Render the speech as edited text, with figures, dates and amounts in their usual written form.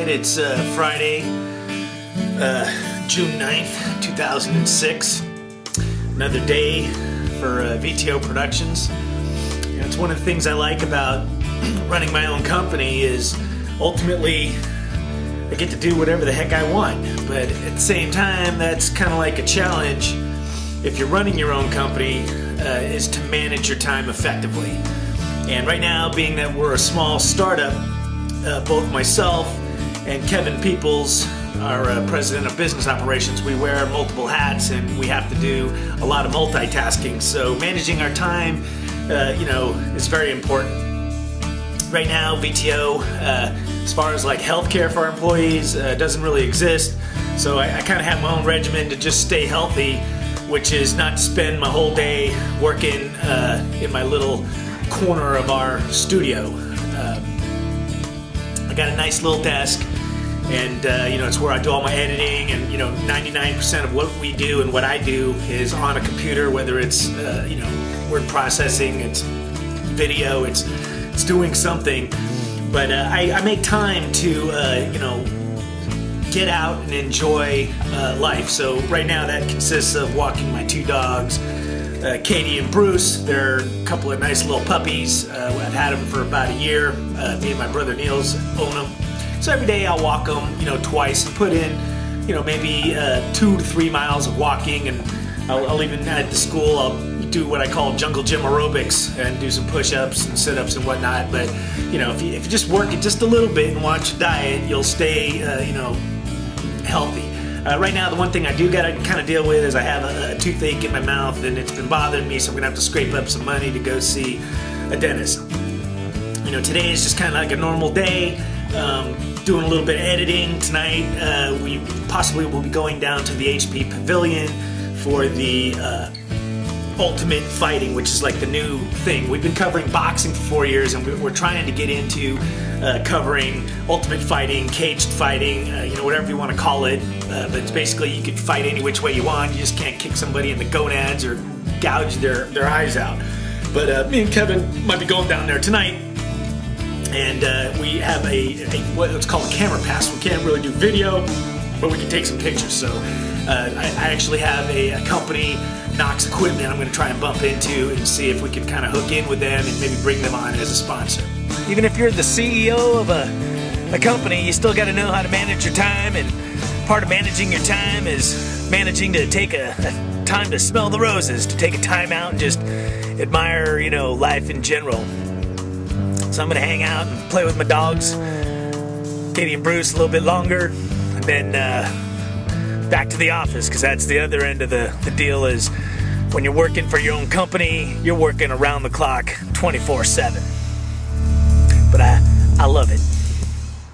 White. It's Friday, June 9th, 2006. Another day for VTO Productions. You know, it's one of the things I like about running my own company is ultimately I get to do whatever the heck I want. But at the same time, that's kind of like a challenge if you're running your own company, is to manage your time effectively. And right now, being that we're a small startup, both myself and Kevin Peoples, our president of business operations, we wear multiple hats and we have to do a lot of multitasking. So managing our time, you know, is very important. Right now, VTO, as far as like healthcare for our employees, doesn't really exist. So I kind of have my own regimen to just stay healthy, which is not to spend my whole day working in my little corner of our studio. I got a nice little desk, and you know, it's where I do all my editing, and you know, 99% of what we do and what I do is on a computer, whether it's you know, word processing, it's video, it's doing something. But I make time to you know, get out and enjoy life. So right now that consists of walking my two dogs, Katie and Bruce. They're a couple of nice little puppies. I've had them for about a year. Me and my brother Niels own them. So every day I'll walk them, you know, twice and put in, you know, maybe 2 to 3 miles of walking, and I'll even at the school I'll do what I call jungle gym aerobics and do some push-ups and sit-ups and whatnot. But you know, if you just work it just a little bit and watch your diet, you'll stay you know, healthy. Right now, the one thing I do gotta kind of deal with is I have a toothache in my mouth, and it's been bothering me, so I'm gonna have to scrape up some money to go see a dentist. You know, today is just kind of like a normal day. Doing a little bit of editing tonight. We possibly will be going down to the HP Pavilion for the Ultimate Fighting, which is like the new thing. We've been covering boxing for 4 years, and we're trying to get into covering Ultimate Fighting, caged fighting, you know, whatever you want to call it. But it's basically you could fight any which way you want. You just can't kick somebody in the gonads or gouge their eyes out. But me and Kevin might be going down there tonight. And we have what's called a camera pass. We can't really do video, but we can take some pictures. So I actually have a company, Knox Equipment, I'm going to try and bump into and see if we can kind of hook in with them and maybe bring them on as a sponsor. Even if you're the CEO of a company, you still got to know how to manage your time, and part of managing your time is managing to take a time to smell the roses, to take a time out and just admire, you know, life in general. So I'm going to hang out and play with my dogs, Katie and Bruce, a little bit longer, and then back to the office, because that's the other end of the deal. Is when you're working for your own company, you're working around the clock 24/7. But I love it.